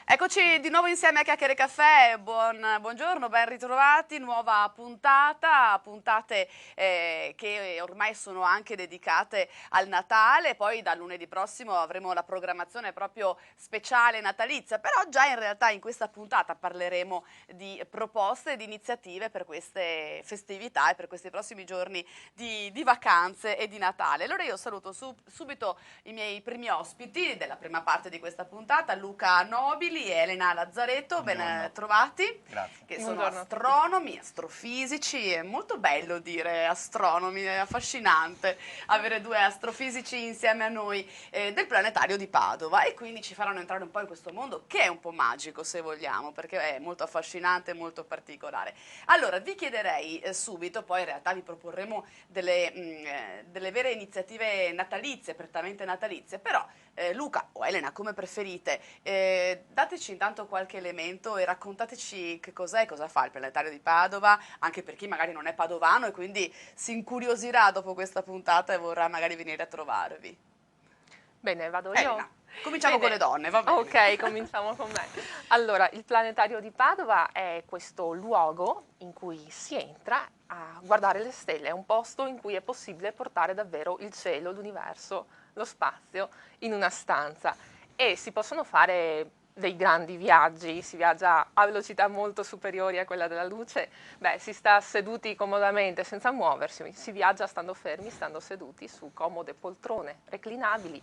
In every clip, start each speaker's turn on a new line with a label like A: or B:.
A: Eccoci di nuovo insieme a Chiacchiere Caffè, buongiorno, ben ritrovati, nuova puntate che ormai sono anche dedicate al Natale, poi da lunedì prossimo avremo la programmazione proprio speciale natalizia, però già in realtà in questa puntata parleremo di proposte e di iniziative per queste festività e per questi prossimi giorni di vacanze e di Natale. Allora io saluto subito i miei primi ospiti della prima parte di questa puntata, Luca Nobili e Elena Lazzaretto, ben trovati.
B: Grazie.
A: Che sono astronomi, astrofisici, è molto bello dire astronomi, è affascinante avere due astrofisici insieme a noi del planetario di Padova, e quindi ci faranno entrare un po' in questo mondo che è un po' magico, se vogliamo, perché è molto affascinante e molto particolare. Allora vi chiederei subito, poi in realtà vi proporremo delle vere iniziative natalizie, prettamente natalizie, però Luca o Elena, come preferite, dateci intanto qualche elemento e raccontateci che cos'è e cosa fa il planetario di Padova, anche per chi magari non è padovano e quindi si incuriosirà dopo questa puntata e vorrà magari venire a trovarvi.
C: Bene, vado io?
A: Elena, cominciamo con le donne, va bene.
C: Ok, cominciamo con me. Allora, il planetario di Padova è questo luogo in cui si entra a guardare le stelle, è un posto in cui è possibile portare davvero il cielo, l'universo, lo spazio in una stanza, e si possono fare dei grandi viaggi, si viaggia a velocità molto superiori a quella della luce. Beh, si sta seduti comodamente senza muoversi, si viaggia stando fermi, stando seduti su comode poltrone reclinabili.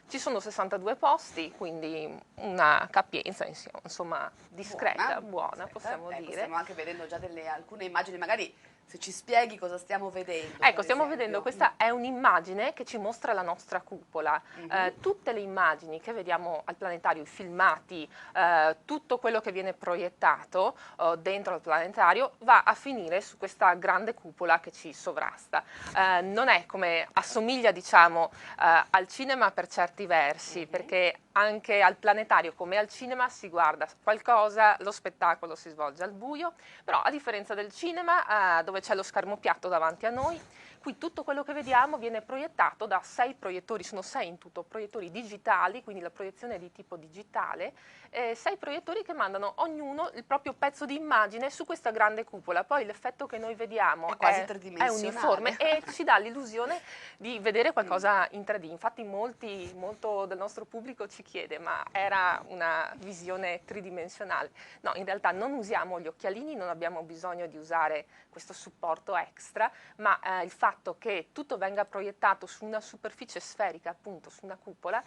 C: Ci sono 62 posti, quindi una capienza insomma discreta, buona possiamo dire.
A: Stiamo anche vedendo già alcune immagini, magari se ci spieghi cosa stiamo vedendo.
C: Ecco, stiamo vedendo, questa è un'immagine che ci mostra la nostra cupola. Tutte le immagini che vediamo al planetario, i filmati, tutto quello che viene proiettato dentro al planetario va a finire su questa grande cupola che ci sovrasta. Non è come assomiglia, diciamo, al cinema per certi versi, perché anche al planetario come al cinema si guarda qualcosa, lo spettacolo si svolge al buio, però a differenza del cinema dove c'è lo schermo piatto davanti a noi, qui tutto quello che vediamo viene proiettato da 6 proiettori, sono 6 in tutto, proiettori digitali, quindi la proiezione è di tipo digitale, 6 proiettori che mandano ognuno il proprio pezzo di immagine su questa grande cupola. Poi l'effetto che noi vediamo
A: è quasi
C: è
A: tridimensionale,
C: uniforme e ci dà l'illusione di vedere qualcosa in 3D. Infatti molto del nostro pubblico ci chiede: ma era una visione tridimensionale? No, in realtà non usiamo gli occhialini, non abbiamo bisogno di usare questo supporto extra, ma il fatto che tutto venga proiettato su una superficie sferica, appunto su una cupola,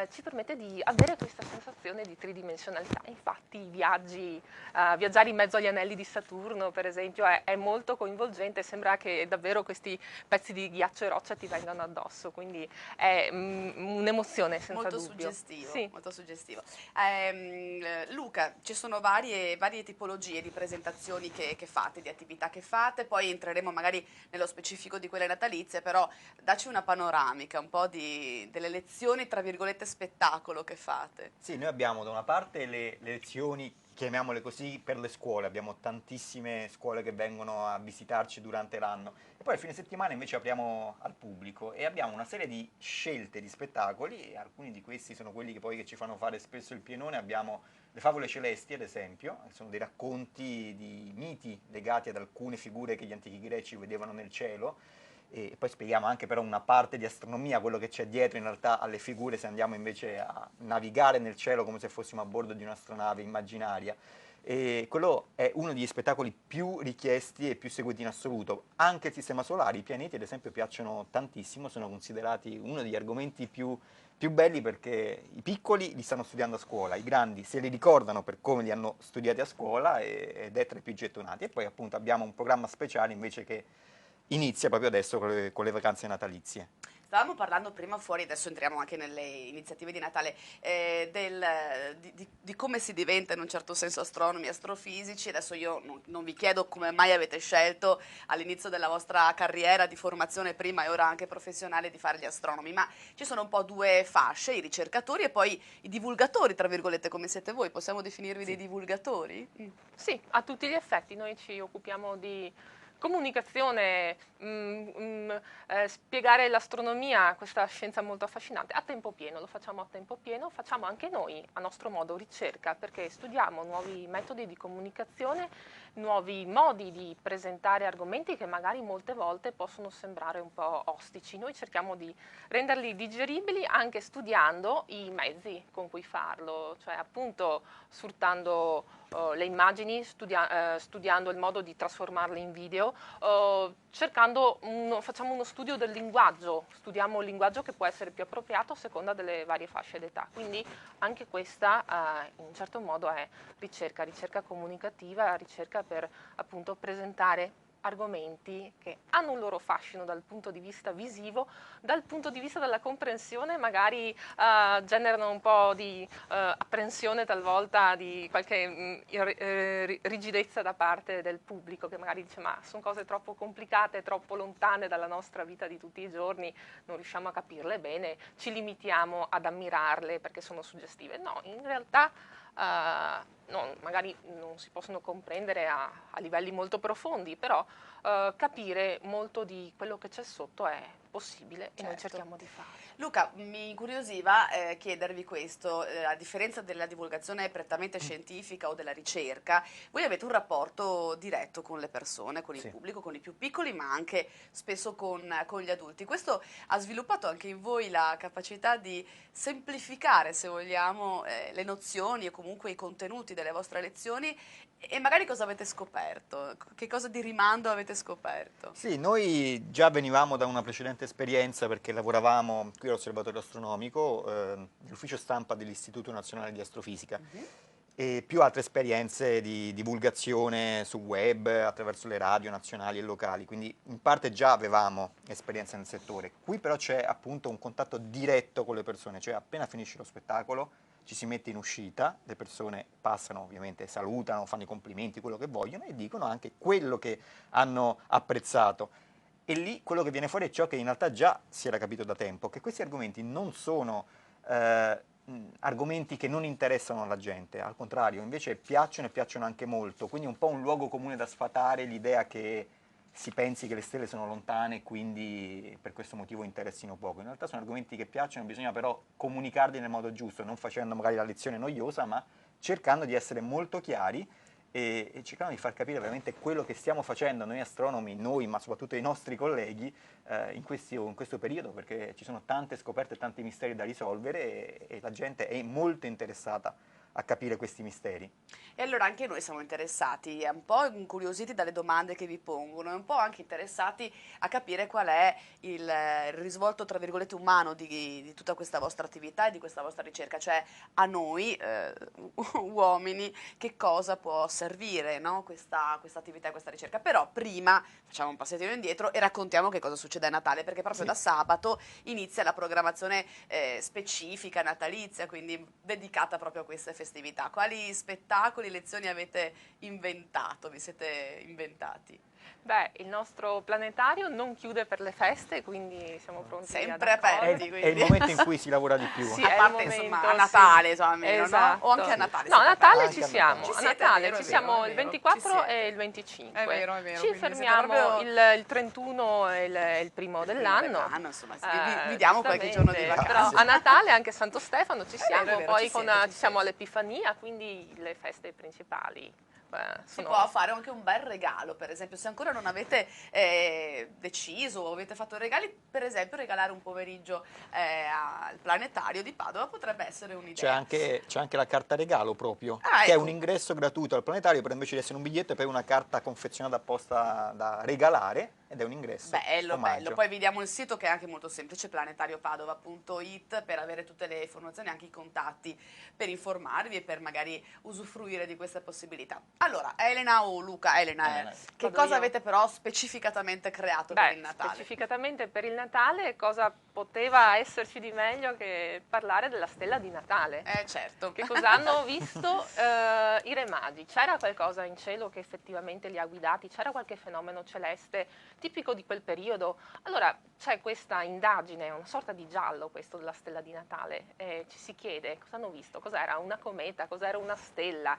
C: ci permette di avere questa sensazione di tridimensionalità. Infatti i viaggiare in mezzo agli anelli di Saturno, per esempio, è molto coinvolgente, sembra che davvero questi pezzi di ghiaccio e roccia ti vengano addosso, quindi è un'emozione senza
A: molto
C: dubbio.
A: Suggestivo,
C: Sì.
A: molto suggestivo. Luca, ci sono varie tipologie di presentazioni che fate, di attività che fate, poi entreremo magari nello specifico di quelle natalizie, però dacci una panoramica, un po' delle lezioni, tra virgolette, spettacolo che fate.
B: Sì, noi abbiamo da una parte le lezioni, chiamiamole così, per le scuole, abbiamo tantissime scuole che vengono a visitarci durante l'anno, e poi il fine settimana invece apriamo al pubblico e abbiamo una serie di scelte di spettacoli, e alcuni di questi sono quelli che ci fanno fare spesso il pienone. Abbiamo le favole celesti, ad esempio, che sono dei racconti di miti legati ad alcune figure che gli antichi greci vedevano nel cielo, e poi spieghiamo anche però una parte di astronomia, quello che c'è dietro in realtà alle figure, se andiamo invece a navigare nel cielo come se fossimo a bordo di un'astronave immaginaria. E quello è uno degli spettacoli più richiesti e più seguiti in assoluto. Anche il sistema solare, i pianeti ad esempio piacciono tantissimo, sono considerati uno degli argomenti più belli, perché i piccoli li stanno studiando a scuola, i grandi se li ricordano per come li hanno studiati a scuola ed è tra i più gettonati. E poi appunto abbiamo un programma speciale invece che inizia proprio adesso con le vacanze natalizie.
A: Stavamo parlando prima fuori, adesso entriamo anche nelle iniziative di Natale, di come si diventa in un certo senso astronomi, astrofisici. Adesso io non vi chiedo come mai avete scelto all'inizio della vostra carriera di formazione prima e ora anche professionale di fare gli astronomi, ma ci sono un po' due fasce, i ricercatori e poi i divulgatori, tra virgolette, come siete voi. Possiamo definirvi dei divulgatori?
C: Sì, a tutti gli effetti noi ci occupiamo di comunicazione, spiegare l'astronomia, questa scienza molto affascinante, a tempo pieno, lo facciamo a tempo pieno, facciamo anche noi a nostro modo ricerca, perché studiamo nuovi metodi di comunicazione, nuovi modi di presentare argomenti che magari molte volte possono sembrare un po' ostici. Noi cerchiamo di renderli digeribili anche studiando i mezzi con cui farlo, cioè appunto sfruttando le immagini, studiando il modo di trasformarle in video, facciamo uno studio del linguaggio, studiamo il linguaggio che può essere più appropriato a seconda delle varie fasce d'età, quindi anche questa in un certo modo è ricerca comunicativa, ricerca per appunto presentare argomenti che hanno un loro fascino dal punto di vista visivo, dal punto di vista della comprensione magari generano un po' di apprensione talvolta, di qualche rigidezza da parte del pubblico che magari dice ma sono cose troppo complicate, troppo lontane dalla nostra vita di tutti i giorni, non riusciamo a capirle bene, ci limitiamo ad ammirarle perché sono suggestive. No, in realtà magari non si possono comprendere a livelli molto profondi, però capire molto di quello che c'è sotto è possibile e noi cerchiamo di fare.
A: Luca, mi incuriosiva chiedervi questo, a differenza della divulgazione prettamente scientifica o della ricerca, voi avete un rapporto diretto con le persone, con il pubblico, con i più piccoli, ma anche spesso con gli adulti. Questo ha sviluppato anche in voi la capacità di semplificare, se vogliamo, le nozioni e comunque i contenuti delle vostre lezioni. E magari cosa avete scoperto? Che cosa di rimando avete scoperto?
B: Sì, noi già venivamo da una precedente esperienza perché lavoravamo qui all'Osservatorio Astronomico, nell'ufficio stampa dell'Istituto Nazionale di Astrofisica e più altre esperienze di divulgazione su web, attraverso le radio nazionali e locali, quindi in parte già avevamo esperienza nel settore. Qui però c'è appunto un contatto diretto con le persone, cioè appena finisce lo spettacolo ci si mette in uscita, le persone passano ovviamente, salutano, fanno i complimenti, quello che vogliono e dicono anche quello che hanno apprezzato. E lì quello che viene fuori è ciò che in realtà già si era capito da tempo, che questi argomenti non sono argomenti che non interessano alla gente, al contrario, invece piacciono e piacciono anche molto, quindi è un po' un luogo comune da sfatare l'idea che si pensi che le stelle sono lontane e quindi per questo motivo interessino poco. In realtà sono argomenti che piacciono, bisogna però comunicarli nel modo giusto, non facendo magari la lezione noiosa, ma cercando di essere molto chiari e cercando di far capire veramente quello che stiamo facendo noi astronomi, noi ma soprattutto i nostri colleghi in questo periodo, perché ci sono tante scoperte e tanti misteri da risolvere e la gente è molto interessata a capire questi misteri.
A: E allora anche noi siamo interessati, un po' incuriositi dalle domande che vi pongono, e un po' anche interessati a capire qual è il risvolto, tra virgolette, umano di tutta questa vostra attività e di questa vostra ricerca, cioè a noi uomini che cosa può servire, no? questa attività e questa ricerca. Però prima facciamo un passettino indietro e raccontiamo che cosa succede a Natale, perché proprio da sabato inizia la programmazione specifica natalizia, quindi dedicata proprio a queste festività. Quali spettacoli, lezioni avete inventato, vi siete inventati?
C: Beh, il nostro planetario non chiude per le feste, quindi siamo pronti
A: sempre
C: ad accogliere.
A: aperti,
B: È il momento in cui si lavora di più.
C: Sì,
A: a
C: è
A: parte
C: il
A: insomma
C: momento,
A: a Natale,
C: sì.
A: insomma, almeno,
C: Esatto.
A: no? O anche a Natale.
C: No, a
A: siete
C: Natale
A: aperti?
C: ci
B: Anche a
C: siamo,
B: Natale.
C: a
A: Ci siete,
C: Natale
A: è vero,
C: ci
A: è
C: siamo
A: vero,
C: il
A: è vero.
C: 24
A: Ci
C: e
A: siete.
C: il 25.
A: È vero, è vero,
C: Ci
A: quindi siete
C: fermiamo
A: proprio
C: il 31 e il primo dell'anno.
A: insomma, vi diamo qualche giorno di
C: Giustamente,
A: vacanza.
C: però a Natale anche Santo Stefano ci
A: È
C: siamo,
A: vero,
C: poi
A: ci siete, ci
C: ci siamo
A: siete.
C: all'Epifania, quindi le feste principali.
A: Si può fare anche un bel regalo, per esempio, se ancora non avete deciso o avete fatto regali, per esempio regalare un pomeriggio al planetario di Padova potrebbe essere un'idea.
B: C'è anche la carta regalo proprio,
A: Ah,
B: che è
A: ecco.
B: un ingresso gratuito al planetario, però invece di essere un biglietto è poi una carta confezionata apposta da regalare ed è un ingresso.
A: Bello,
B: omaggio.
A: bello. Poi vi diamo il sito che è anche molto semplice, planetariopadova.it, per avere tutte le informazioni, anche i contatti per informarvi e per magari usufruire di queste possibilità. Allora, Elena o Luca, Elena, che
C: Vado
A: cosa
C: io.
A: avete però specificatamente creato per il Natale?
C: Specificatamente per il Natale cosa poteva esserci di meglio che parlare della stella di Natale?
A: Certo.
C: Che cosa hanno visto i Re Magi? C'era qualcosa in cielo che effettivamente li ha guidati? C'era qualche fenomeno celeste tipico di quel periodo? Allora c'è questa indagine, una sorta di giallo questo della stella di Natale, ci si chiede cosa hanno visto, cos'era una cometa, cos'era una stella.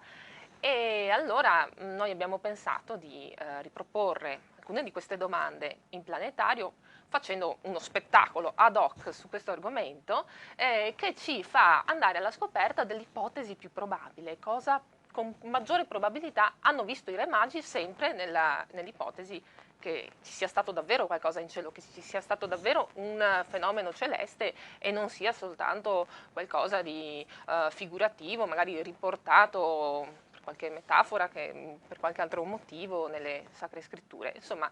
C: E allora noi abbiamo pensato di riproporre alcune di queste domande in planetario, facendo uno spettacolo ad hoc su questo argomento che ci fa andare alla scoperta dell'ipotesi più probabile, cosa con maggiore probabilità hanno visto i Re Magi sempre nell'ipotesi che ci sia stato davvero qualcosa in cielo, che ci sia stato davvero un fenomeno celeste e non sia soltanto qualcosa di figurativo, magari riportato per qualche metafora, per qualche altro motivo nelle Sacre Scritture. Insomma,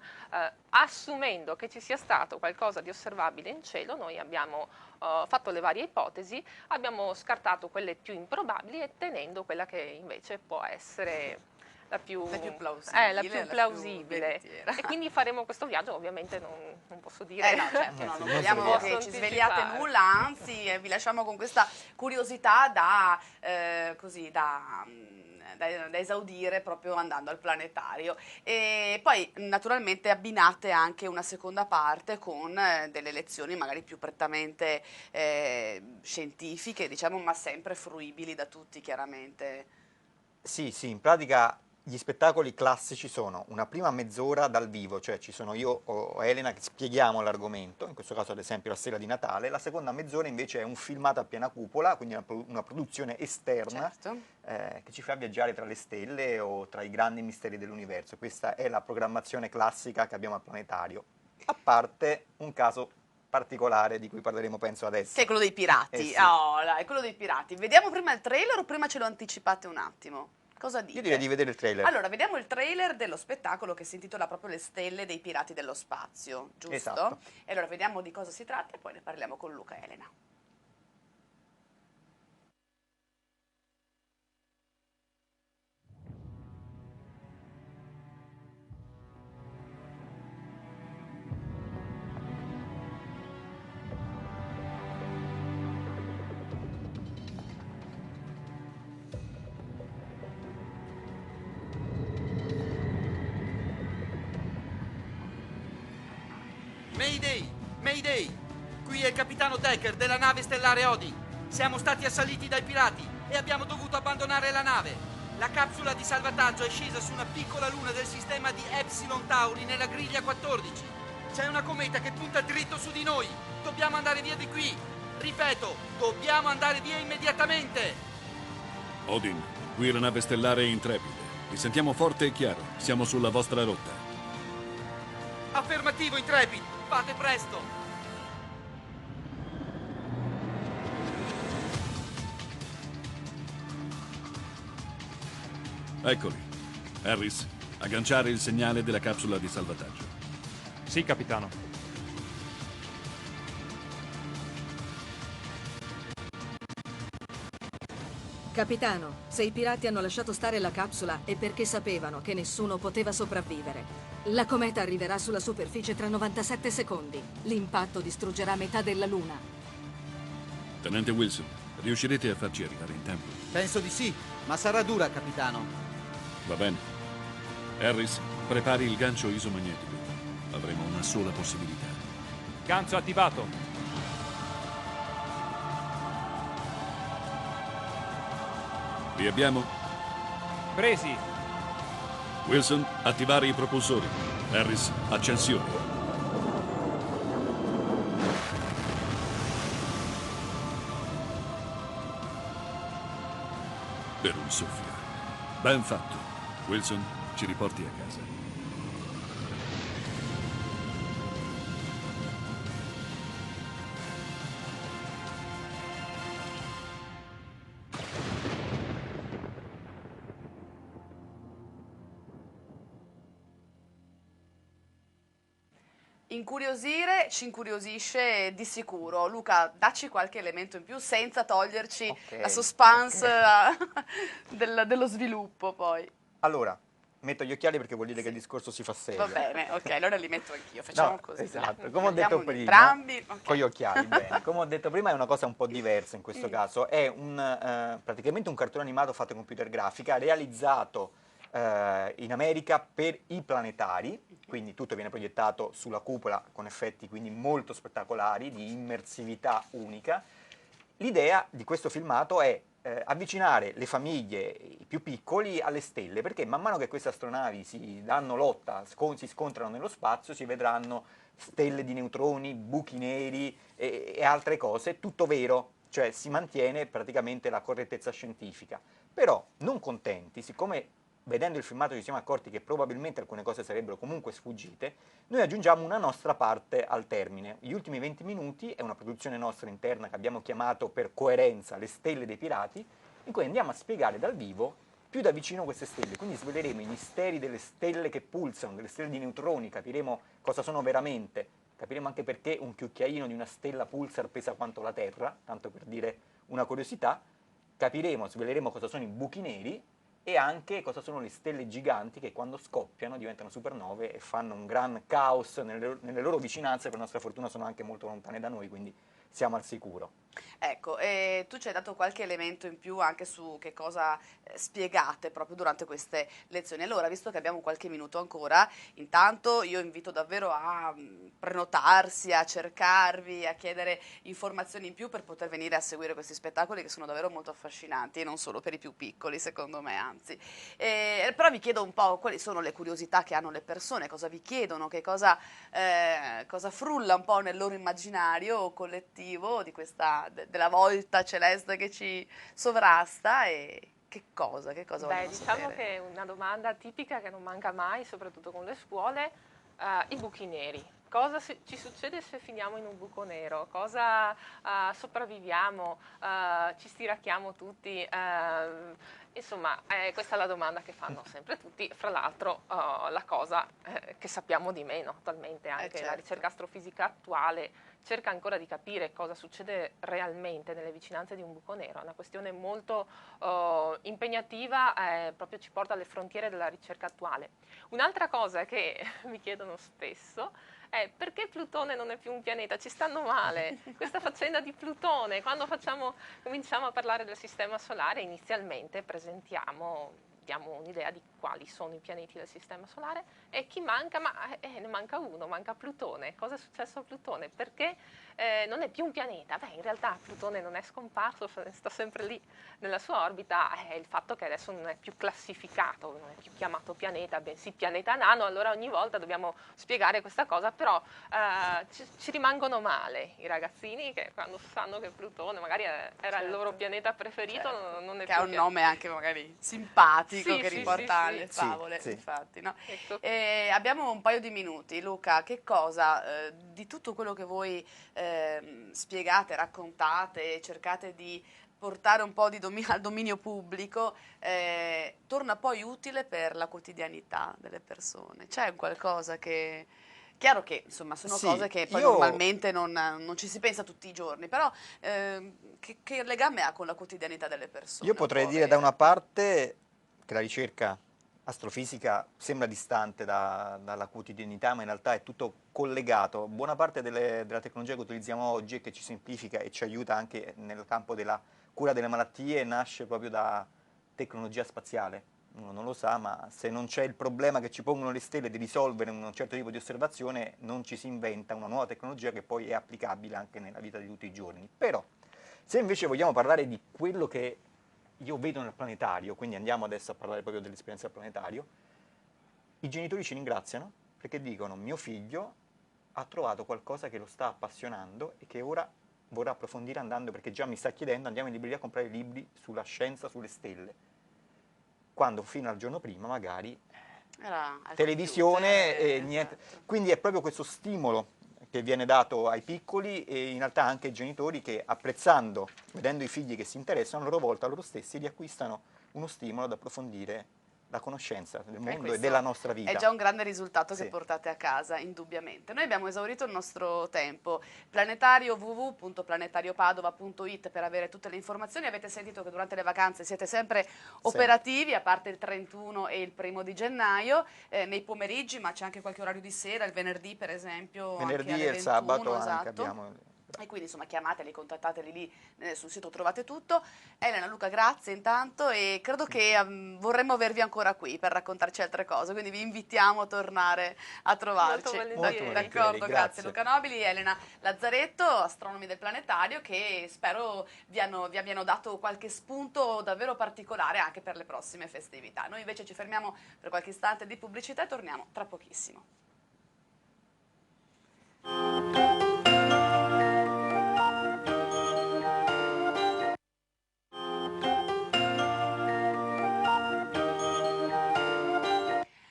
C: assumendo che ci sia stato qualcosa di osservabile in cielo, noi abbiamo fatto le varie ipotesi, abbiamo scartato quelle più improbabili e tenendo quella che invece può essere la più plausibile.
A: veritiera.
C: E quindi faremo questo viaggio, ovviamente non posso dire.
A: No, certo, no, non
B: non
A: vogliamo
B: vogliamo
A: che ci
C: anticipare.
A: svegliate nulla, anzi vi lasciamo con questa curiosità da esaudire proprio andando al planetario. E poi naturalmente abbinate anche una seconda parte con delle lezioni magari più prettamente scientifiche, diciamo, ma sempre fruibili da tutti, chiaramente.
B: Sì, sì, in pratica gli spettacoli classici sono una prima mezz'ora dal vivo, cioè ci sono io o Elena che spieghiamo l'argomento, in questo caso ad esempio la sera di Natale, la seconda mezz'ora invece è un filmato a piena cupola, quindi una produzione esterna
A: Certo.
B: che ci fa viaggiare tra le stelle o tra i grandi misteri dell'universo. Questa è la programmazione classica che abbiamo al planetario, a parte un caso particolare di cui parleremo penso adesso.
A: Che è quello dei pirati.
B: Sì.
A: Oh, dai, quello dei pirati. Vediamo prima il trailer o prima ce lo anticipate un attimo? Cosa dite?
B: Io direi di vedere il trailer.
A: Allora, vediamo il trailer dello spettacolo che si intitola proprio Le stelle dei pirati dello spazio, giusto?
B: Esatto.
A: E allora vediamo di cosa si tratta e poi ne parliamo con Luca e Elena.
D: Mayday! Mayday! Qui è il capitano Decker della nave stellare Odin. Siamo stati assaliti dai pirati e abbiamo dovuto abbandonare la nave. La capsula di salvataggio è scesa su una piccola luna del sistema di Epsilon Tauri nella griglia 14. C'è una cometa che punta dritto su di noi. Dobbiamo andare via di qui. Ripeto, dobbiamo andare via immediatamente.
E: Odin, qui la nave stellare Intrepide. Vi sentiamo forte e chiaro. Siamo sulla vostra rotta.
D: Affermativo, Intrepid. Fate presto.
E: Eccoli. Harris, agganciare il segnale della capsula di salvataggio.
F: Sì, capitano.
G: Capitano, se i pirati hanno lasciato stare la capsula è perché sapevano che nessuno poteva sopravvivere. La cometa arriverà sulla superficie tra 97 secondi. L'impatto distruggerà metà della Luna.
E: Tenente Wilson, riuscirete a farci arrivare in tempo?
H: Penso di sì, ma sarà dura, capitano.
E: Va bene. Harris, prepari il gancio isomagnetico. Avremo una sola possibilità.
F: Gancio attivato.
E: Li abbiamo?
F: Presi.
E: Wilson, attivare i propulsori. Harris, accensione. Per un soffio. Ben fatto. Wilson, ci riporti a casa.
A: Incuriosire ci incuriosisce di sicuro. Luca, dacci qualche elemento in più senza toglierci
B: Ok,
A: la suspense dello sviluppo poi.
B: Allora, metto gli occhiali perché vuol dire che il discorso si fa serio.
A: Va bene, ok, allora li metto anch'io, facciamo
B: No,
A: così.
B: esatto, come ho detto
A: Mettiamoli
B: prima,
A: entrambi, ok.
B: con gli occhiali, bene. Come ho detto prima è una cosa un po' diversa in questo caso, è praticamente un cartone animato fatto in computer grafica, realizzato in America per i planetari, quindi tutto viene proiettato sulla cupola con effetti quindi molto spettacolari, di immersività unica. L'idea di questo filmato è avvicinare le famiglie, i più piccoli, alle stelle, perché man mano che queste astronavi si danno lotta, si scontrano nello spazio, si vedranno stelle di neutroni, buchi neri e altre cose, tutto vero, cioè si mantiene praticamente la correttezza scientifica. Però, non contenti, siccome vedendo il filmato ci siamo accorti che probabilmente alcune cose sarebbero comunque sfuggite, noi aggiungiamo una nostra parte al termine. Gli ultimi 20 minuti è una produzione nostra interna che abbiamo chiamato per coerenza Le stelle dei pirati, in cui andiamo a spiegare dal vivo più da vicino queste stelle, quindi sveleremo i misteri delle stelle che pulsano, delle stelle di neutroni, capiremo cosa sono veramente, capiremo anche perché un cucchiaino di una stella pulsar pesa quanto la Terra, tanto per dire una curiosità, sveleremo cosa sono i buchi neri, e anche cosa sono le stelle giganti che quando scoppiano diventano supernove e fanno un gran caos nelle loro vicinanze, per nostra fortuna sono anche molto lontane da noi, quindi siamo al sicuro.
A: Ecco, tu ci hai dato qualche elemento in più anche su che cosa spiegate proprio durante queste lezioni. Allora, visto che abbiamo qualche minuto ancora, intanto io invito davvero a prenotarsi, a cercarvi, a chiedere informazioni in più per poter venire a seguire questi spettacoli che sono davvero molto affascinanti e non solo per i più piccoli, secondo me, anzi. Però vi chiedo un po' quali sono le curiosità che hanno le persone, cosa vi chiedono, che cosa frulla un po' nel loro immaginario collettivo di della volta celeste che ci sovrasta e che cosa vogliono
C: diciamo
A: sapere?
C: che una domanda tipica che non manca mai, soprattutto con le scuole, i buchi neri. Cosa ci succede se finiamo in un buco nero? Cosa sopravviviamo? Ci stiracchiamo tutti? Insomma, questa è la domanda che fanno sempre tutti. Fra l'altro, la cosa che sappiamo di meno attualmente, anche
A: certo.
C: la ricerca astrofisica attuale cerca ancora di capire cosa succede realmente nelle vicinanze di un buco nero. È una questione molto impegnativa, proprio ci porta alle frontiere della ricerca attuale. Un'altra cosa che mi chiedono spesso è perché Plutone non è più un pianeta? Ci stanno male questa faccenda di Plutone. Quando cominciamo a parlare del sistema solare, inizialmente diamo un'idea di quali sono i pianeti del sistema solare e chi manca, ma ne manca uno, manca Plutone. Cosa è successo a Plutone? Perché non è più un pianeta? Beh, in realtà Plutone non è scomparso, sta sempre lì nella sua orbita, è il fatto che adesso non è più classificato, non è più chiamato pianeta, bensì pianeta nano, allora ogni volta dobbiamo spiegare questa cosa, però ci rimangono male i ragazzini che quando sanno che Plutone magari era il loro pianeta preferito, non è
A: che
C: più
A: ha un nome anche magari simpatico,
C: Sì,
A: che
C: sì,
A: riporta
C: sì,
A: alle
C: sì.
A: favole,
B: Sì.
A: infatti. No?
C: Ecco.
A: Abbiamo un paio di minuti. Luca, che cosa di tutto quello che voi spiegate, raccontate, cercate di portare un po' al dominio pubblico, torna poi utile per la quotidianità delle persone? C'è un qualcosa che... Chiaro che insomma sono
B: Sì,
A: cose che poi
B: io-
A: normalmente non ci si pensa tutti i giorni, però che legame ha con la quotidianità delle persone?
B: Io potrei
A: può
B: dire da
A: avere?
B: una parte che la ricerca astrofisica sembra distante dalla quotidianità, ma in realtà è tutto collegato. Buona parte della tecnologia che utilizziamo oggi e che ci semplifica e ci aiuta anche nel campo della cura delle malattie nasce proprio da tecnologia spaziale. Uno non lo sa, ma se non c'è il problema che ci pongono le stelle di risolvere un certo tipo di osservazione, non ci si inventa una nuova tecnologia che poi è applicabile anche nella vita di tutti i giorni. Però, se invece vogliamo parlare di quello che io vedo nel planetario, quindi andiamo adesso a parlare proprio dell'esperienza del planetario, i genitori ci ringraziano perché dicono mio figlio ha trovato qualcosa che lo sta appassionando e che ora vorrà approfondire andando, perché già mi sta chiedendo andiamo in libreria a comprare libri sulla scienza, sulle stelle, quando fino al giorno prima magari
A: Era al
B: televisione
A: computer,
B: e niente.
A: esatto.
B: Quindi è proprio questo stimolo che viene dato ai piccoli e in realtà anche ai genitori che apprezzando, vedendo i figli che si interessano, a loro volta loro stessi riacquistano uno stimolo ad approfondire la conoscenza del mondo e
A: questo
B: della nostra vita.
A: È già un grande risultato che
B: Sì.
A: portate a casa, indubbiamente. Noi abbiamo esaurito il nostro tempo. Planetario www.planetariopadova.it per avere tutte le informazioni. Avete sentito che durante le vacanze siete sempre operativi, a parte il 31 e il 1 gennaio, nei pomeriggi, ma c'è anche qualche orario di sera, il venerdì per esempio,
B: Venerdì
A: anche
B: e
A: alle
B: il
A: 21,
B: sabato anche
A: esatto.
B: abbiamo
A: E quindi insomma chiamateli, contattateli lì sul sito, trovate tutto. Elena, Luca, grazie intanto, e credo che vorremmo avervi ancora qui per raccontarci altre cose, quindi vi invitiamo a tornare a trovarci.
C: Molto volentieri.
A: D'accordo, grazie.
B: Grazie.
A: Luca Nobili, Elena Lazzaretto, astronomi del planetario, che spero vi abbiano dato qualche spunto davvero particolare anche per le prossime festività. Noi invece ci fermiamo per qualche istante di pubblicità e torniamo tra pochissimo.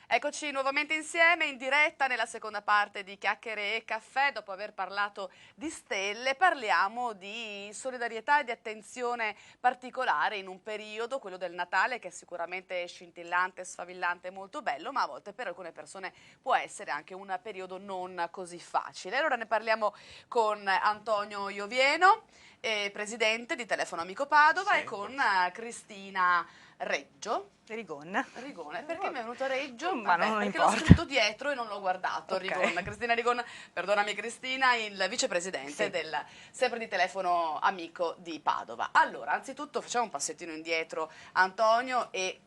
A: Eccoci nuovamente insieme in diretta nella seconda parte di Chiacchiere e Caffè. Dopo aver parlato di stelle, parliamo di solidarietà e di attenzione particolare in un periodo, quello del Natale, che è sicuramente scintillante, sfavillante, molto bello, ma a volte per alcune persone può essere anche un periodo non così facile. Allora ne parliamo con Antonio Iovieno, presidente di Telefono Amico Padova,
B: Sì.
A: e con Cristina
I: Rigone.
A: Rigone, perché mi è venuto Reggio?
I: Ma
A: Vabbè,
I: non
A: perché
I: importa.
A: l'ho scritto dietro e non l'ho guardato.
I: Ok.
A: Rigone. Cristina Rigone, perdonami Cristina, il vicepresidente
I: Sì.
A: del sempre di Telefono Amico di Padova. Allora, anzitutto facciamo un passettino indietro, Antonio, e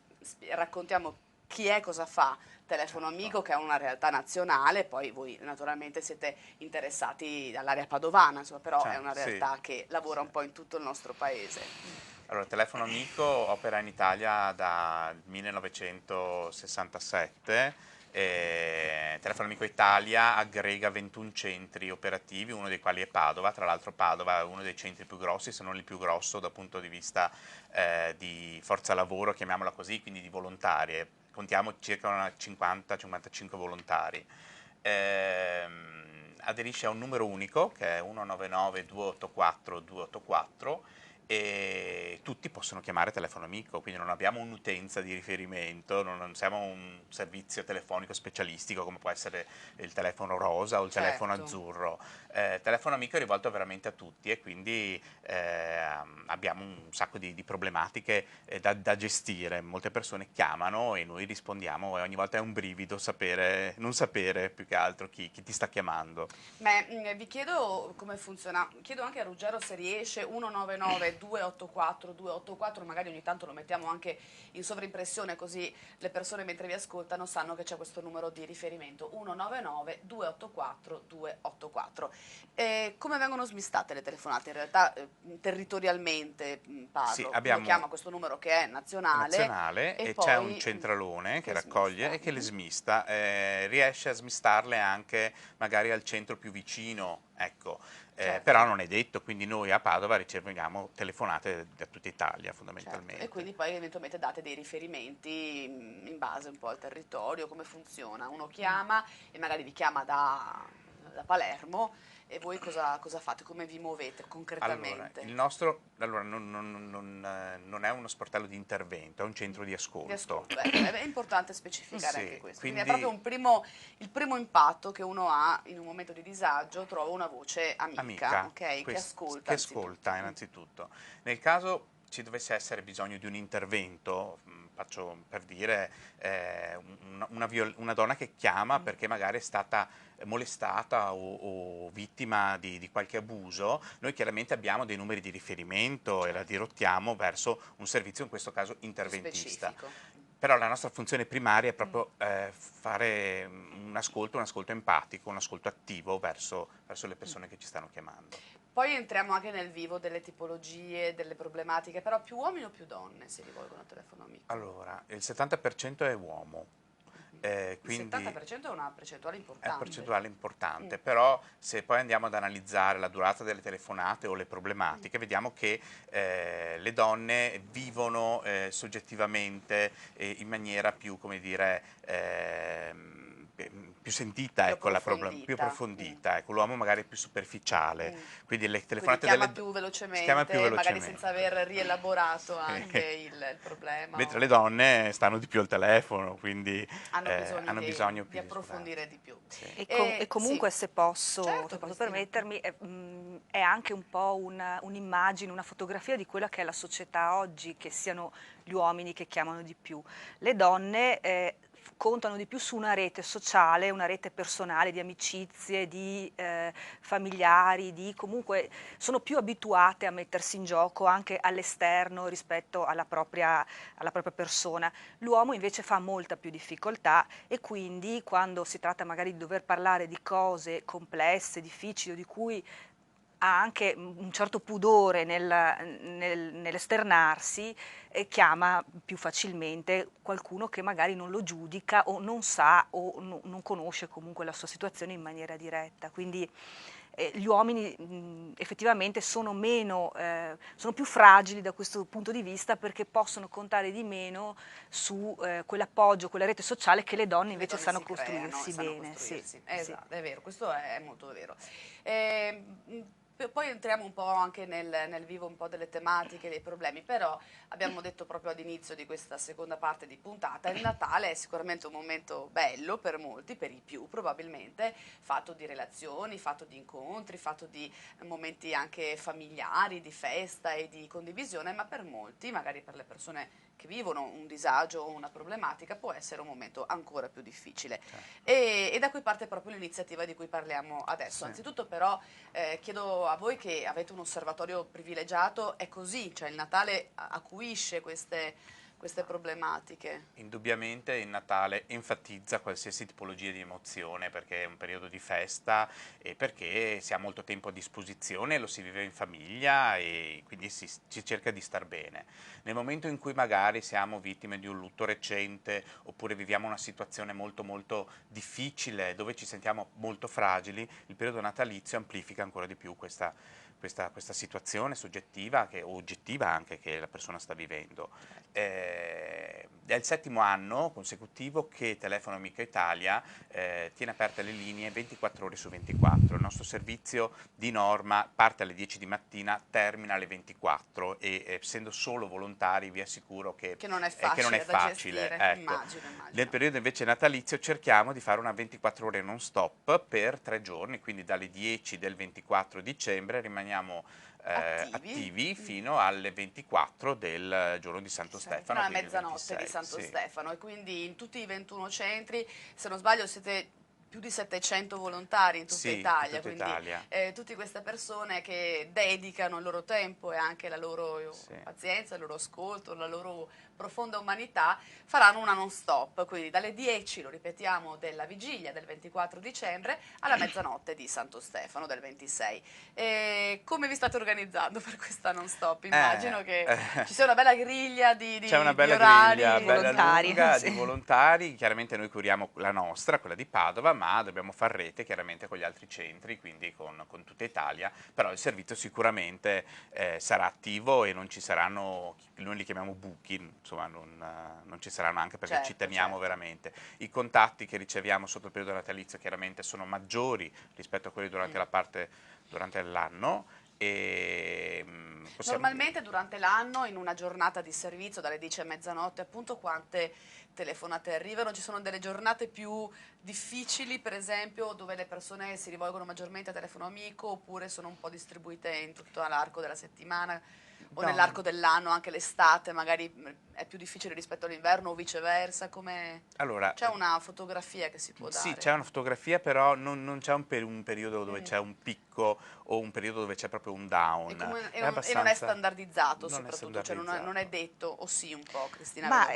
A: raccontiamo chi è, cosa fa Telefono Amico, che è una realtà nazionale. Poi voi naturalmente siete interessati all'area padovana, insomma, però è una
J: Sì.
A: realtà che lavora un po' in tutto il nostro paese.
J: Allora, Telefono Amico opera in Italia dal 1967. Telefono Amico Italia aggrega 21 centri operativi, uno dei quali è Padova. Tra l'altro Padova è uno dei centri più grossi, se non il più grosso dal punto di vista di forza lavoro, chiamiamola così, quindi di volontari. Contiamo circa una 50-55 volontari. Aderisce a un numero unico che è 199 284 284, e tutti possono chiamare Telefono Amico, quindi non abbiamo un'utenza di riferimento, non siamo un servizio telefonico specialistico come può essere il telefono rosa o il telefono azzurro. Telefono Amico è rivolto veramente a tutti, e quindi abbiamo un sacco di problematiche da gestire. Molte persone chiamano e noi rispondiamo, e ogni volta è un brivido non sapere più che altro chi ti sta chiamando.
A: Vi chiedo come funziona, chiedo anche a Ruggero se riesce. 199 284 284, magari ogni tanto lo mettiamo anche in sovraimpressione, così le persone mentre vi ascoltano sanno che c'è questo numero di riferimento, 199 284 284. Come vengono smistate le telefonate in realtà territorialmente, parlo?
J: Sì, abbiamo
A: Uno chiama questo numero che è nazionale,
J: e
A: poi
J: c'è un centralone che raccoglie
A: smista.
J: e che le smista, riesce a smistarle anche magari al centro più vicino, ecco.
A: Certo.
J: Però non è detto, quindi noi a Padova riceviamo telefonate da tutta Italia fondamentalmente.
A: Certo. E quindi poi eventualmente date dei riferimenti in base un po' al territorio, come funziona. Uno chiama e magari vi chiama da Palermo, e voi cosa fate? Come vi muovete concretamente?
J: Allora, il nostro non è uno sportello di intervento, è un centro di ascolto.
A: È importante specificare
J: Sì,
A: anche questo.
J: quindi
A: Quindi è proprio il primo impatto che uno ha in un momento di disagio, trova una voce amica, ok? Che ascolta.
J: Che ascolta innanzitutto. Nel caso ci dovesse essere bisogno di un intervento, faccio per dire una donna che chiama perché magari è stata molestata o vittima di qualche abuso, noi chiaramente abbiamo dei numeri di riferimento e la dirottiamo verso un servizio, in questo caso interventista.
A: Specifico.
J: Però la nostra funzione primaria è proprio fare un ascolto empatico, un ascolto attivo verso le persone che ci stanno chiamando.
A: Poi entriamo anche nel vivo delle tipologie, delle problematiche, però più uomini o più donne si rivolgono a Telefono Amico?
J: Allora, il 70% è uomo. Quindi
A: il 70% è una percentuale importante.
J: È una percentuale importante, però se poi andiamo ad analizzare la durata delle telefonate o le problematiche, vediamo che le donne vivono soggettivamente in maniera più, come dire, più sentita,
A: più
J: ecco, più approfondita, ecco, l'uomo magari è più superficiale, quindi le telefonate
A: chiama più velocemente, magari
J: velocemente,
A: senza aver rielaborato anche il problema.
J: Mentre le donne stanno di più al telefono, quindi
A: hanno bisogno
J: più
A: di approfondire di più.
J: Sì.
I: E comunque,
A: sì.
I: se posso,
A: Certo,
I: se posso
A: Cristina.
I: permettermi, è anche un po' un'immagine, una fotografia di quella che è la società oggi, che siano gli uomini che chiamano di più. Le donne contano di più su una rete sociale, una rete personale di amicizie, di familiari, comunque sono più abituate a mettersi in gioco anche all'esterno rispetto alla propria persona. L'uomo invece fa molta più difficoltà e quindi quando si tratta magari di dover parlare di cose complesse, difficili, di cui ha anche un certo pudore nell'esternarsi, chiama più facilmente qualcuno che magari non lo giudica o non sa o non conosce comunque la sua situazione in maniera diretta. Quindi gli uomini effettivamente sono più fragili da questo punto di vista, perché possono contare di meno su quell'appoggio, quella rete sociale che le donne invece sanno costruirsi bene. Sì,
A: esatto, sì. È vero, questo è molto vero. Poi entriamo un po' anche nel vivo un po' delle tematiche, dei problemi, però abbiamo detto proprio all'inizio di questa seconda parte di puntata, il Natale è sicuramente un momento bello per molti, per i più probabilmente, fatto di relazioni, fatto di incontri, fatto di momenti anche familiari, di festa e di condivisione, ma per molti, magari per le persone che vivono un disagio o una problematica, può essere un momento ancora più difficile. E da qui parte proprio l'iniziativa di cui parliamo adesso.
B: Sì.
A: Anzitutto però chiedo a voi, che avete un osservatorio privilegiato, è così, cioè il Natale acuisce queste problematiche?
J: Indubbiamente il Natale enfatizza qualsiasi tipologia di emozione, perché è un periodo di festa e perché si ha molto tempo a disposizione, lo si vive in famiglia e quindi si cerca di star bene. Nel momento in cui magari siamo vittime di un lutto recente oppure viviamo una situazione molto molto difficile dove ci sentiamo molto fragili, il periodo natalizio amplifica ancora di più questa situazione soggettiva o oggettiva anche che la persona sta vivendo. È il 7° anno consecutivo che Telefono Amico Italia tiene aperte le linee 24 ore su 24. Il nostro servizio di norma parte alle 10 di mattina, termina alle 24 e essendo solo volontari vi assicuro che
A: non è facile
J: da
A: gestire,
J: ecco.
A: immagino.
J: Nel periodo invece natalizio cerchiamo di fare una 24 ore non stop per 3 giorni, quindi dalle 10 del 24 dicembre rimaniamo attivi fino alle 24 del giorno di Santo Stefano.
A: Fino alla mezzanotte di Santo Stefano, e quindi in tutti i 21 centri, se non sbaglio siete più di 700 volontari in tutta Italia, quindi tutte queste persone che dedicano il loro tempo e anche la loro pazienza, il loro ascolto, la loro profonda umanità, faranno una non stop, quindi dalle 10, lo ripetiamo, della vigilia del 24 dicembre alla mezzanotte di Santo Stefano del 26. E come vi state organizzando per questa non stop? Immagino che ci sia una bella griglia di
J: c'è una bella
A: orari,
J: griglia,
A: volontari,
J: lunga, di volontari. Chiaramente noi curiamo la nostra, quella di Padova, ma dobbiamo far rete chiaramente con gli altri centri, quindi con tutta Italia, però il servizio sicuramente sarà attivo e non ci saranno, noi li chiamiamo buchi, insomma non ci saranno, anche perché ci teniamo veramente. I contatti che riceviamo sotto il periodo natalizio chiaramente sono maggiori rispetto a quelli durante l'anno.
A: Normalmente durante l'anno, in una giornata di servizio dalle 10 a mezzanotte, appunto, quante telefonate arrivano? Ci sono delle giornate più difficili, per esempio, dove le persone si rivolgono maggiormente a telefono amico, oppure sono un po' distribuite in tutto l'arco della settimana o nell'arco dell'anno, anche l'estate magari è più difficile rispetto all'inverno o viceversa?
J: Allora,
A: c'è una fotografia che si può dare?
J: Sì, c'è una fotografia, però non c'è un periodo dove c'è un picco o un periodo dove c'è proprio un down.
A: E non è standardizzato, soprattutto, cioè non è detto, o sì un po', Cristina?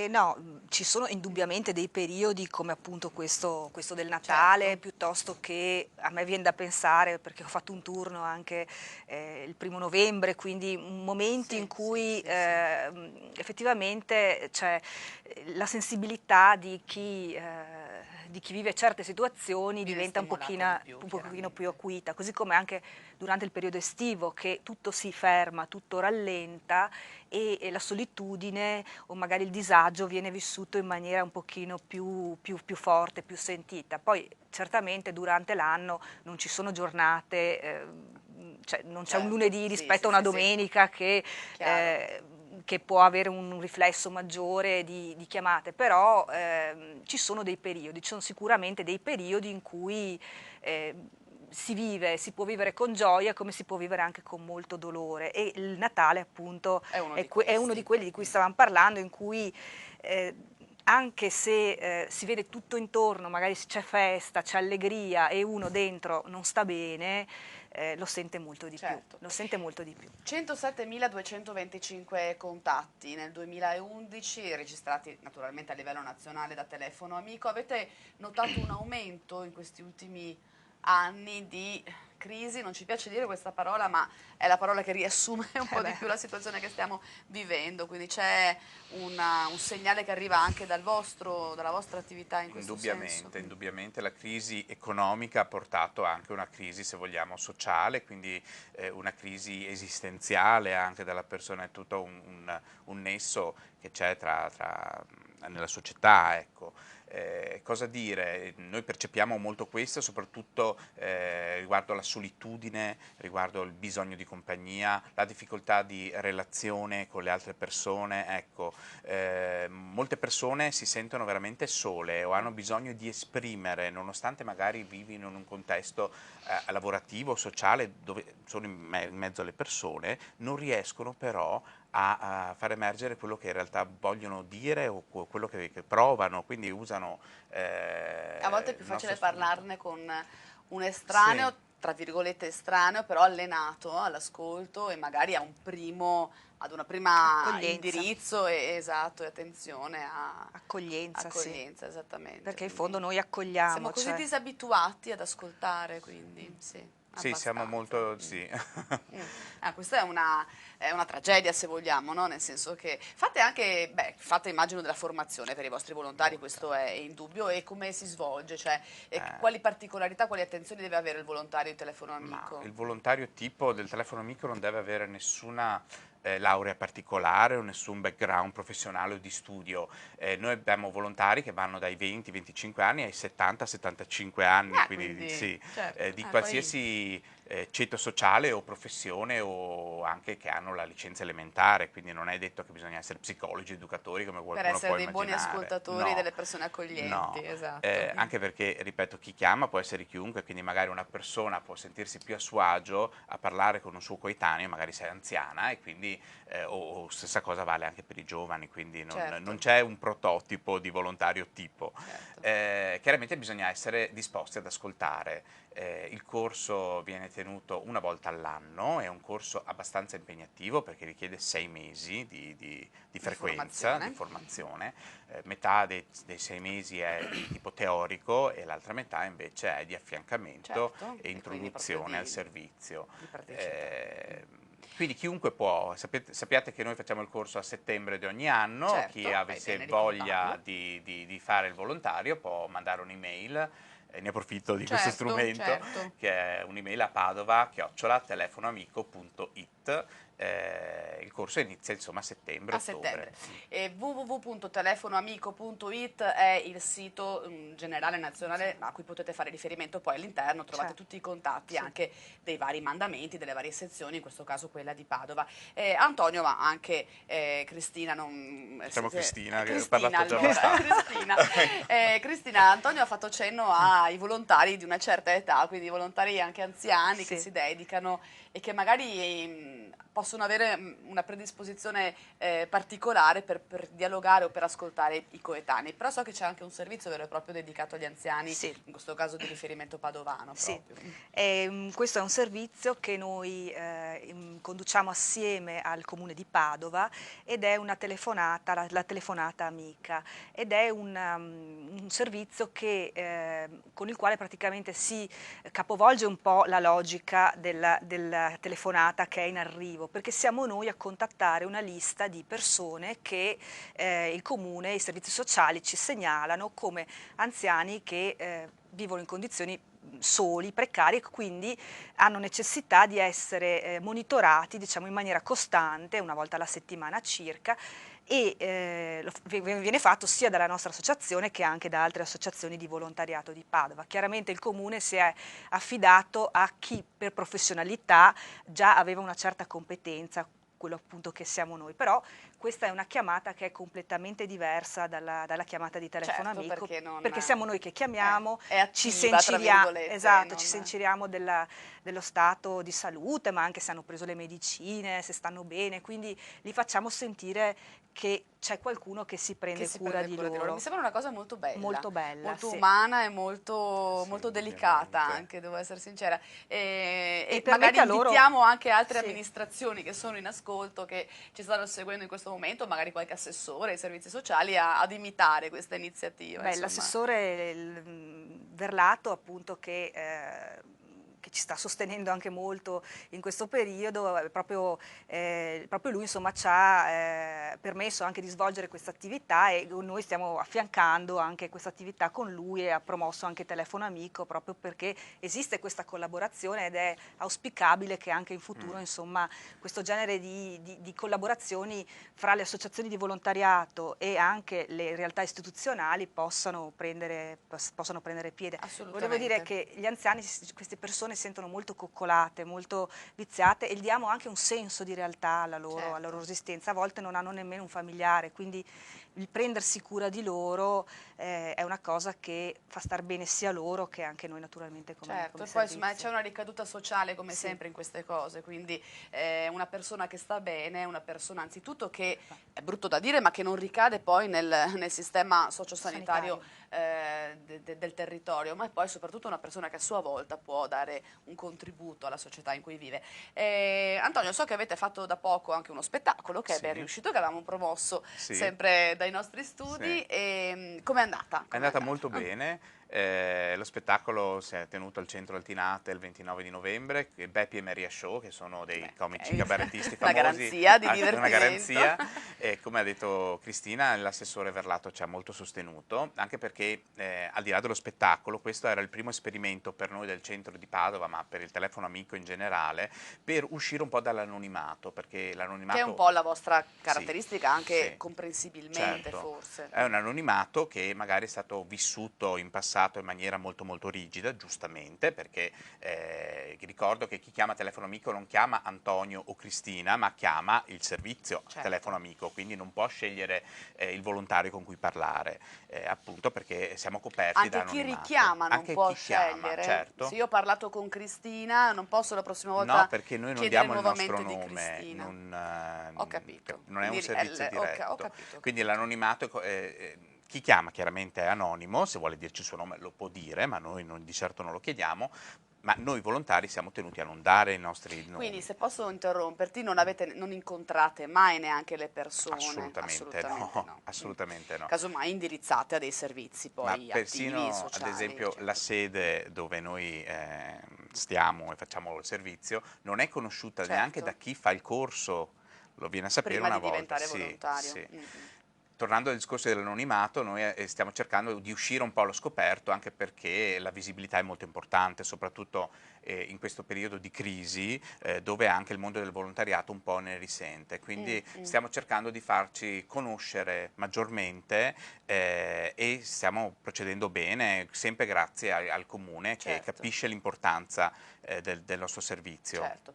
I: No, ci sono indubbiamente dei periodi come appunto questo del Natale, piuttosto che, a me viene da pensare, perché ho fatto un turno anche il 1° novembre, quindi momenti in cui effettivamente c'è la sensibilità di chi vive certe situazioni diventa un pochino più acuita, così come anche durante il periodo estivo, che tutto si ferma, tutto rallenta e la solitudine o magari il disagio viene vissuto in maniera un pochino più forte, più sentita. Poi certamente durante l'anno non ci sono giornate, cioè non c'è un lunedì rispetto a una domenica che può avere un riflesso maggiore di chiamate, però ci sono dei periodi, ci sono sicuramente dei periodi in cui si può vivere con gioia come si può vivere anche con molto dolore, e il Natale appunto è uno di quelli di cui stavamo parlando, in cui anche se si vede tutto intorno, magari c'è festa, c'è allegria e uno dentro non sta bene, lo sente molto di più. Lo sente molto di più.
A: 107.225 contatti nel 2011, registrati naturalmente a livello nazionale da Telefono Amico. Avete notato un aumento in questi ultimi anni di crisi? Non ci piace dire questa parola, ma è la parola che riassume un po' di più la situazione che stiamo vivendo, quindi c'è un segnale che arriva anche dalla vostra attività in questo senso.
J: Indubbiamente la crisi economica ha portato anche una crisi, se vogliamo, sociale, quindi una crisi esistenziale anche della persona, è tutto un nesso che c'è nella società, ecco. Cosa dire? Noi percepiamo molto questo, soprattutto riguardo alla solitudine, riguardo il bisogno di compagnia, la difficoltà di relazione con le altre persone. Ecco, molte persone si sentono veramente sole o hanno bisogno di esprimere, nonostante magari vivi in un contesto lavorativo, sociale, dove sono in mezzo alle persone, non riescono però a far emergere quello che in realtà vogliono dire o quello che provano, quindi usano...
A: a volte è più facile parlarne con un estraneo, sì, tra virgolette estraneo, però allenato all'ascolto e magari ad una prima indirizzo esatto, e attenzione a
I: accoglienza, sì.
A: Esattamente.
I: Perché in fondo noi accogliamo.
A: Siamo così disabituati ad ascoltare, quindi sì.
J: Sì, siamo molto... Sì.
A: Questa è una tragedia, se vogliamo, no? Nel senso che fate immagino della formazione per i vostri volontari, questo è indubbio, e come si svolge? Cioè, quali particolarità, quali attenzioni deve avere il volontario di Telefono Amico?
J: Il volontario tipo del Telefono Amico non deve avere nessuna laurea particolare o nessun background professionale o di studio. Noi abbiamo volontari che vanno dai 20-25 anni ai 70-75 anni, quindi sì, certo. Di qualsiasi ceto sociale o professione, o anche che hanno la licenza elementare, quindi non è detto che bisogna essere psicologi, educatori, come qualcuno può immaginare.
A: Per essere dei buoni ascoltatori delle persone accoglienti, esatto.
J: Anche perché, ripeto, chi chiama può essere chiunque, quindi magari una persona può sentirsi più a suo agio a parlare con un suo coetaneo, magari sei anziana, e quindi o stessa cosa vale anche per i giovani, quindi non c'è un prototipo di volontario tipo. Certo. Chiaramente bisogna essere disposti ad ascoltare. Il corso viene tenuto una volta all'anno, è un corso abbastanza impegnativo perché richiede 6 mesi di frequenza, di formazione. Metà dei 6 mesi è di tipo teorico e l'altra metà invece è di affiancamento e introduzione al servizio. Quindi chiunque può, sappiate che noi facciamo il corso a settembre di ogni anno, chi avesse voglia di fare il volontario può mandare un'email, ne approfitto di questo strumento, che è un'email a padova@telefonoamico.it. Il corso inizia insomma a settembre-ottobre.
A: www.telefonoamico.it è il sito generale nazionale a cui potete fare riferimento, poi all'interno trovate tutti i contatti anche dei vari mandamenti, delle varie sezioni, in questo caso quella di Padova. Antonio, ma anche Cristina,
J: Cristina, che ho parlato già abbastanza.
A: Cristina, Antonio ha fatto cenno ai volontari di una certa età, quindi volontari anche anziani che si dedicano e che magari possono avere una predisposizione particolare per dialogare o per ascoltare i coetanei, però so che c'è anche un servizio vero e proprio dedicato agli anziani, in questo caso di riferimento padovano.
I: Questo è un servizio che noi conduciamo assieme al Comune di Padova ed è una telefonata, la telefonata amica, ed è un servizio con il quale praticamente si capovolge un po' la logica della telefonata che è in arrivo, perché siamo noi a contattare una lista di persone che il Comune e i servizi sociali ci segnalano come anziani che vivono in condizioni soli, precari, e quindi hanno necessità di essere monitorati, diciamo, in maniera costante, una volta alla settimana circa, e viene fatto sia dalla nostra associazione che anche da altre associazioni di volontariato di Padova. Chiaramente il Comune si è affidato a chi per professionalità già aveva una certa competenza, quello appunto che siamo noi, però questa è una chiamata che è completamente diversa dalla chiamata di Telefono Amico, perché siamo noi che chiamiamo, ci sinceriamo dello stato di salute, ma anche se hanno preso le medicine, se stanno bene, quindi li facciamo sentire che c'è qualcuno che si prende cura di loro.
A: Mi sembra una cosa molto bella,
I: molto
A: molto
I: sì.
A: umana e molto delicata anche, devo essere sincera. E magari
I: loro,
A: invitiamo anche altre
I: sì,
A: amministrazioni che sono in ascolto, che ci stanno seguendo in questo momento, magari qualche assessore ai servizi sociali, ad imitare questa iniziativa.
I: L'assessore Verlato, appunto, che ci sta sostenendo anche molto in questo periodo, proprio lui insomma ci ha permesso anche di svolgere questa attività, e noi stiamo affiancando anche questa attività con lui, e ha promosso anche Telefono Amico, proprio perché esiste questa collaborazione ed è auspicabile che anche in futuro insomma questo genere di collaborazioni fra le associazioni di volontariato e anche le realtà istituzionali possano prendere piede. Volevo dire che gli anziani, queste persone sentono molto coccolate, molto viziate, e gli diamo anche un senso di realtà alla loro esistenza. A volte non hanno nemmeno un familiare, quindi il prendersi cura di loro è una cosa che fa star bene sia loro che anche noi, naturalmente, come
A: e poi
I: servizio.
A: c'è una ricaduta sociale come sempre in queste cose, quindi una persona che sta bene, una persona anzitutto che, è brutto da dire, ma che non ricade poi nel sistema sociosanitario del territorio, ma poi soprattutto una persona che a sua volta può dare un contributo alla società in cui vive. Antonio, so che avete fatto da poco anche uno spettacolo che è ben riuscito, che avevamo promosso sempre dai nostri studi. Com'è andata?
J: È andata molto bene. Lo spettacolo si è tenuto al Centro Altinate il 29 di novembre, Beppi e Maria Show, che sono dei comici cabarettisti famosi.
A: Una garanzia di divertimento.
J: Una garanzia, e come ha detto Cristina, l'assessore Verlato ci ha molto sostenuto, anche perché al di là dello spettacolo, questo era il primo esperimento per noi del centro di Padova, ma per il Telefono Amico in generale, per uscire un po' dall'anonimato, perché l'anonimato...
A: Che è un po' la vostra caratteristica, anche comprensibilmente, forse.
J: È un anonimato che magari è stato vissuto in passato in maniera molto rigida, giustamente, perché ricordo che chi chiama Telefono Amico non chiama Antonio o Cristina, ma chiama il servizio Telefono Amico, quindi non può scegliere il volontario con cui parlare, appunto perché siamo coperti da anonimato.
A: Anche chi richiama non può scegliere.
J: Certo.
A: Se io ho parlato con Cristina, non posso la prossima volta
J: no, perché noi non diamo il nostro
A: di
J: nome,
A: Cristina.
J: Ho capito. Non è un servizio diretto.
A: Ho capito.
J: Quindi l'anonimato chi chiama chiaramente è anonimo, se vuole dirci il suo nome lo può dire, ma noi di certo non lo chiediamo, ma noi volontari siamo tenuti a non dare i nostri nomi.
A: Quindi, se posso interromperti, non incontrate mai neanche le persone?
J: Assolutamente no.
A: Casomai indirizzate a dei servizi poi
J: ma persino,
A: attivi, sociali,
J: ad esempio, la sede dove noi stiamo e facciamo il servizio non è conosciuta neanche da chi fa il corso, lo viene a sapere
A: prima
J: una
A: di
J: volta.
A: diventare volontario.
J: Sì. Tornando al discorso dell'anonimato, noi stiamo cercando di uscire un po' allo scoperto, anche perché la visibilità è molto importante, soprattutto in questo periodo di crisi, dove anche il mondo del volontariato un po' ne risente. Quindi stiamo cercando di farci conoscere maggiormente e stiamo procedendo bene, sempre grazie al Comune che capisce l'importanza del nostro servizio.
A: Certo.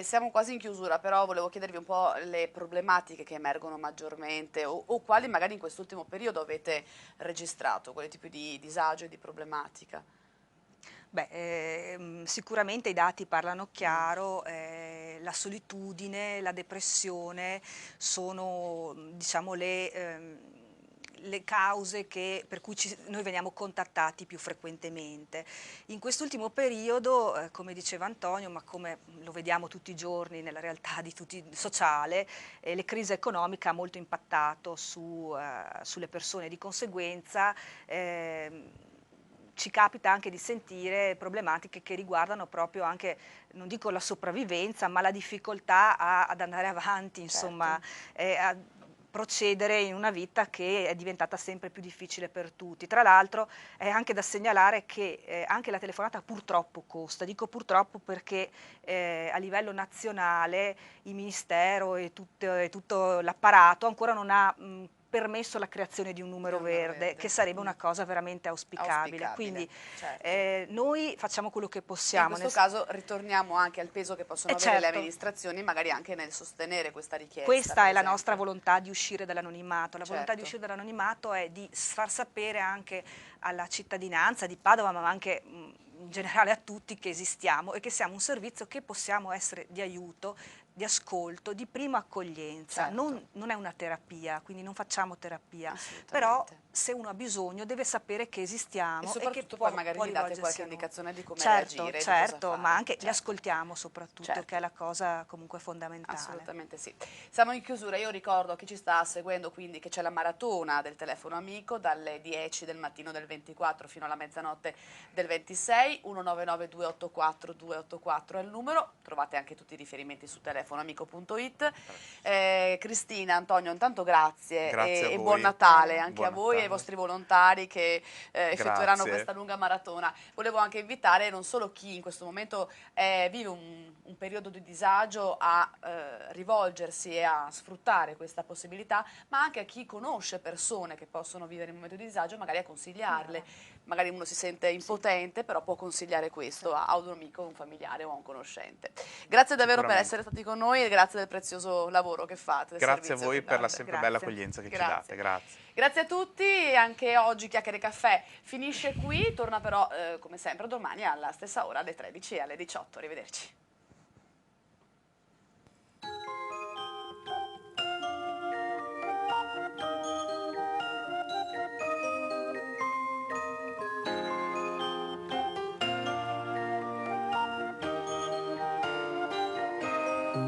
A: Siamo quasi in chiusura, però volevo chiedervi un po' le problematiche che emergono maggiormente o quali magari in quest'ultimo periodo avete registrato, quali tipi di disagio e di problematica.
I: Sicuramente i dati parlano chiaro, la solitudine, la depressione sono, diciamo, le cause per cui noi veniamo contattati più frequentemente. In quest'ultimo periodo, come diceva Antonio, ma come lo vediamo tutti i giorni nella realtà sociale, la crisi economica ha molto impattato sulle persone, di conseguenza ci capita anche di sentire problematiche che riguardano proprio anche, non dico la sopravvivenza, ma la difficoltà ad andare avanti, insomma, a procedere in una vita che è diventata sempre più difficile per tutti. Tra l'altro è anche da segnalare che anche la telefonata purtroppo costa, dico purtroppo perché a livello nazionale il Ministero e tutto l'apparato ancora non ha permesso la creazione di un numero verde, che sarebbe una cosa veramente auspicabile. Quindi noi facciamo quello che possiamo.
A: In questo caso ritorniamo anche al peso che possono avere le amministrazioni, magari anche nel sostenere questa richiesta.
I: Questa è la nostra volontà di uscire dall'anonimato. La volontà di uscire dall'anonimato è di far sapere anche alla cittadinanza di Padova, ma anche in generale a tutti, che esistiamo e che siamo un servizio che possiamo essere di aiuto di ascolto, di prima accoglienza.
A: Certo.
I: Non è una terapia, quindi non facciamo terapia, però se uno ha bisogno deve sapere che esistiamo
A: E soprattutto
I: che
A: poi magari gli date
I: rivolgersi
A: qualche
I: a noi.
A: indicazione di come
I: Certo,
A: reagire, di
I: certo,
A: cosa fare.
I: ma anche li
A: Certo.
I: ascoltiamo soprattutto,
A: Certo.
I: che è la cosa comunque fondamentale.
A: Assolutamente sì. Siamo in chiusura, io ricordo a chi ci sta seguendo quindi che c'è la maratona del telefono amico dalle 10 del mattino del 24 fino alla mezzanotte del 26, 199 284 284 è il numero, trovate anche tutti i riferimenti su telefonoamico.it. Cristina, Antonio, intanto grazie,
J: Grazie a
A: e
J: voi.
A: buon Natale anche
J: Buon
A: a voi e ai
J: Natale.
A: vostri volontari che effettueranno
J: Grazie.
A: questa lunga maratona. Volevo anche invitare non solo chi in questo momento vive un periodo di disagio a rivolgersi e a sfruttare questa possibilità, ma anche a chi conosce persone che possono vivere in un momento di disagio, magari a consigliarle. Magari uno si sente impotente, però può consigliare questo a un amico, un familiare o a un conoscente. Grazie davvero per essere stati con noi e grazie del prezioso lavoro che fate. del
J: Grazie a
A: servizio
J: voi
A: che
J: per la
A: date.
J: sempre bella accoglienza che ci date. Grazie.
A: Grazie a tutti, e anche oggi Chiacchiere Caffè finisce qui, torna però come sempre domani alla stessa ora, alle 13 e alle 18. Arrivederci.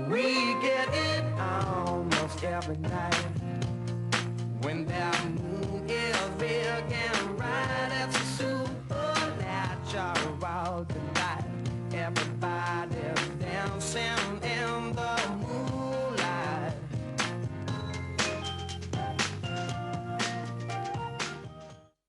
K: We get it almost every night.